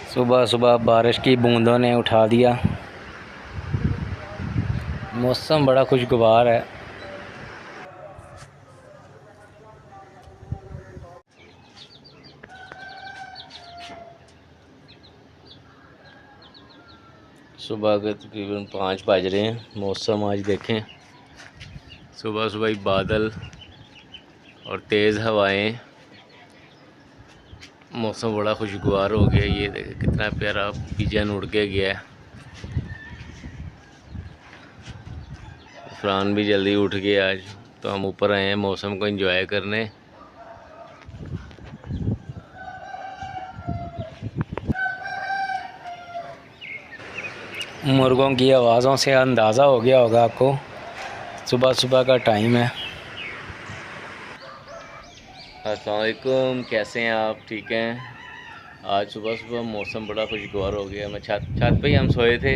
सुबह सुबह बारिश की बूंदों ने उठा दिया। मौसम बड़ा खुशगवार है। सुबह के तकरीबन 5 बज रहे हैं। मौसम आज देखें, सुबह सुबह ही बादल और तेज़ हवाएं। मौसम बड़ा खुशगवार हो गया। ये देखें कितना प्यारा पिजन उड़ के गया है। फरहान भी जल्दी उठ गया आज, तो हम ऊपर आए हैं मौसम को एंजॉय करने। मुर्गों की आवाज़ों से अंदाज़ा हो गया होगा आपको, सुबह सुबह का टाइम है। अस्सलाम वालेकुम, कैसे हैं आप? ठीक हैं? आज सुबह सुबह मौसम बड़ा खुशगवार हो गया। मैं छत पे ही हम सोए थे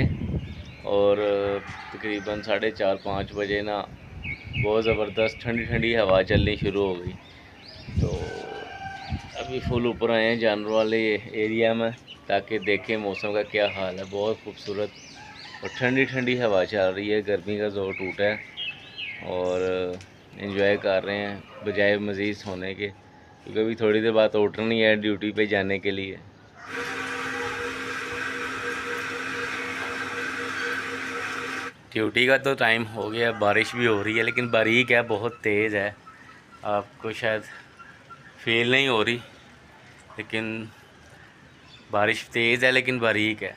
और तकरीबन 4:30-5 बजे ना बहुत ज़बरदस्त ठंडी ठंडी हवा चलनी शुरू हो गई। तो अभी फुल ऊपर आए हैं जानवर वाले एरिया में, ताकि देखें मौसम का क्या हाल है। बहुत खूबसूरत और ठंडी ठंडी हवा चल रही है। गर्मी का ज़ोर टूटा है और एंजॉय कर रहे हैं बजाय मज़ीद सोने के, क्योंकि अभी थोड़ी देर बाद उठना ही है ड्यूटी पे जाने के लिए। ड्यूटी का तो टाइम हो गया। बारिश भी हो रही है, लेकिन बारीक है, बहुत तेज़ है। आपको शायद फील नहीं हो रही, लेकिन बारिश तेज़ है लेकिन बारीक है।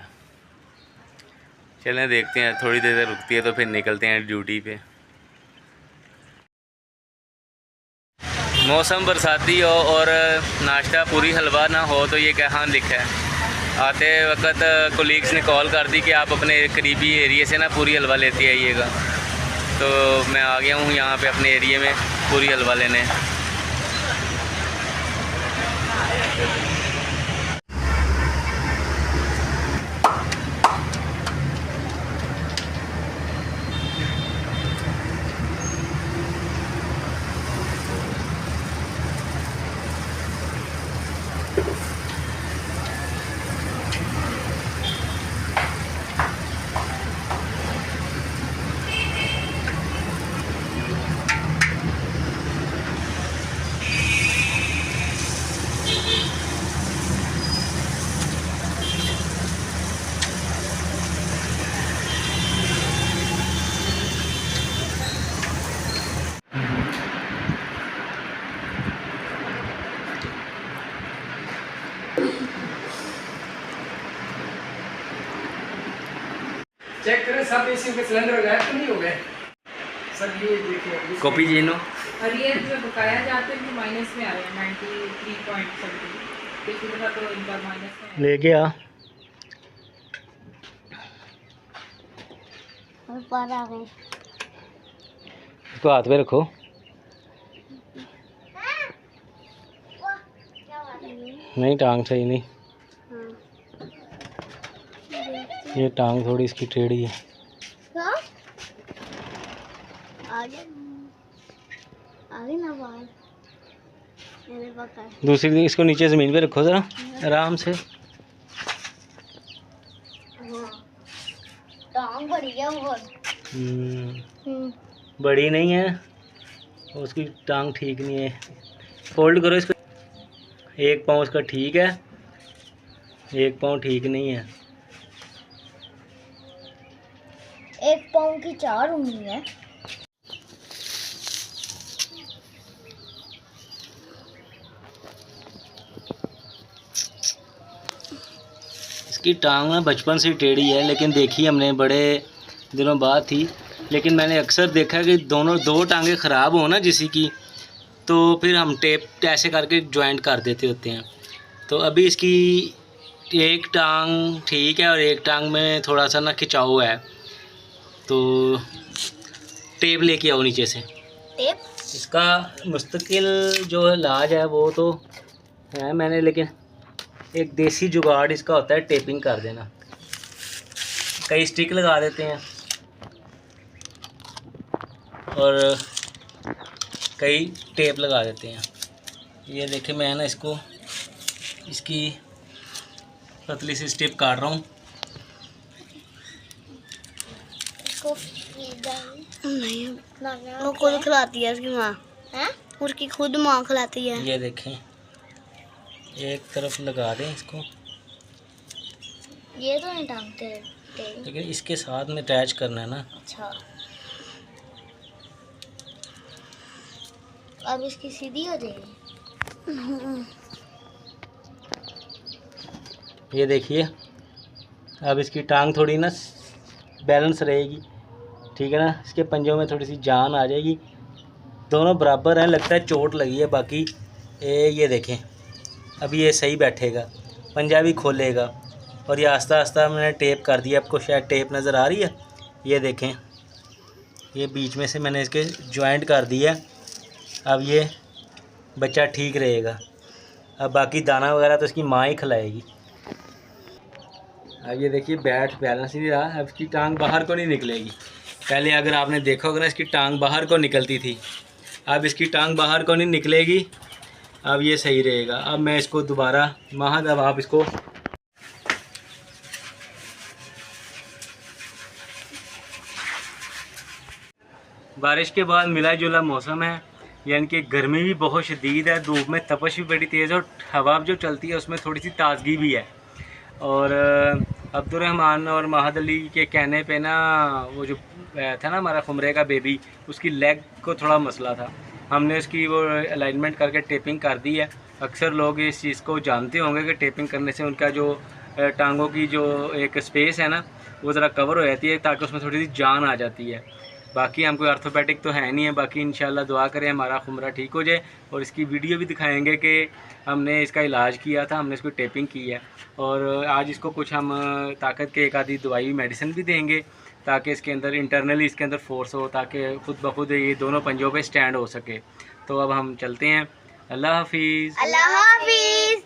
चलें देखते हैं, थोड़ी देर रुकती है तो फिर निकलते हैं ड्यूटी पे। मौसम बरसाती हो और नाश्ता पूरी हलवा ना हो तो ये कहाँ लिखा है। आते वक्त कोलीग्स ने कॉल कर दी कि आप अपने करीबी एरिया से ना पूरी हलवा लेते आइएगा। तो मैं आ गया हूँ यहाँ पे अपने एरिया में पूरी हलवा लेने। चेक करें सब एसी के सिलेंडर गायब तो नहीं हो गए सब। ये देखिए कॉपी जी नो और ये जो बकाया जाते हैं माइनस में आ रहे हैं 93 पॉइंट समथिंग। पिछली दफा तो इनका माइनस में ले गया ऊपर आ गए। इसको हाथ में रखो। नहीं, टांग सही नहीं। ये टांग थोड़ी इसकी टेढ़ी है। आगे ना बाहर मेरे पकड़। दूसरी इसको नीचे ज़मीन पे रखो ज़रा आराम से। टांग बड़ी है बहुत। बड़ी नहीं है, उसकी टांग ठीक नहीं है। फोल्ड करो इसको। एक पाँव उसका ठीक है, एक पाँव ठीक नहीं है। एक पाँव की 4 उंगली है। इसकी टांग ना बचपन से टेढ़ी है, लेकिन देखी हमने बड़े दिनों बाद थी। लेकिन मैंने अक्सर देखा कि दो टांगें ख़राब हो ना किसी की, तो फिर हम टेप ऐसे करके जॉइंट कर देते होते हैं। तो अभी इसकी एक टांग ठीक है और एक टांग में थोड़ा सा ना खिंचाव है, तो टेप लेके आओ नीचे से। टेप इसका मुस्तकिल जो इलाज है वो तो है मैंने, लेकिन एक देसी जुगाड़ इसका होता है टेपिंग कर देना। कई स्टिक लगा देते हैं और कई टेप लगा देते हैं। ये देखें, मैं ना इसको इसकी पतली सी स्ट्रिप काट रहा हूँ। नहीं वो खुद खिलाती है उसकी माँ है, उसकी खुद माँ खिलाती है। ये देखें, एक तरफ लगा दें इसको, ये तो नहीं टांगते लेकिन इसके साथ में अटैच करना है ना। अच्छा, अब इसकी सीधी हो जाएगी। ये देखिए, अब इसकी टांग थोड़ी ना बैलेंस रहेगी, ठीक है ना। इसके पंजों में थोड़ी सी जान आ जाएगी, दोनों बराबर हैं। लगता है चोट लगी है, बाकी ये देखें अब ये सही बैठेगा, पंजा भी खोलेगा। और ये आस्ता आस्ता मैंने टेप कर दिया, आपको शायद टेप नज़र आ रही है। ये देखें, ये बीच में से मैंने इसके जॉइंट कर दिया। अब ये बच्चा ठीक रहेगा। अब बाकी दाना वगैरह तो इसकी माँ ही खिलाएगी। अब ये देखिए बैठ बैलेंस ही नहीं रहा, अब इसकी टांग बाहर को नहीं निकलेगी। पहले अगर आपने देखा होगा ना, इसकी टांग बाहर को निकलती थी, अब इसकी टांग बाहर को नहीं निकलेगी। अब ये सही रहेगा। अब मैं इसको दोबारा महद, अब आप इसको बारिश के बाद मिला जुला मौसम है, यानी कि गर्मी भी बहुत शदीद है, धूप में तपश भी बड़ी तेज़ है, और हवा जो चलती है उसमें थोड़ी सी ताजगी भी है। और अब्दुर्रहमान और महद अली के कहने पे ना, वो जो था ना हमारा खुमरे का बेबी, उसकी लेग को थोड़ा मसला था, हमने उसकी वो अलाइनमेंट करके टेपिंग कर दी है। अक्सर लोग इस चीज़ को जानते होंगे कि टेपिंग करने से उनका जो टांगों की जो एक स्पेस है ना, वो ज़रा कवर हो जाती है, ताकि उसमें थोड़ी सी जान आ जाती है। बाकी हम कोई ऑर्थोपेडिक तो है नहीं है, बाकी इंशाल्लाह दुआ करें हमारा खुमरा ठीक हो जाए। और इसकी वीडियो भी दिखाएंगे कि हमने इसका इलाज किया था, हमने इसको टेपिंग की है। और आज इसको कुछ हम ताकत के एक आधी दवाई मेडिसिन भी देंगे, ताकि इसके अंदर इंटरनली इसके अंदर फोर्स हो, ताकि खुद ब खुद ये दोनों पंजों पे स्टैंड हो सके। तो अब हम चलते हैं। अल्लाह हाफिज़। अल्लाह हाफिज।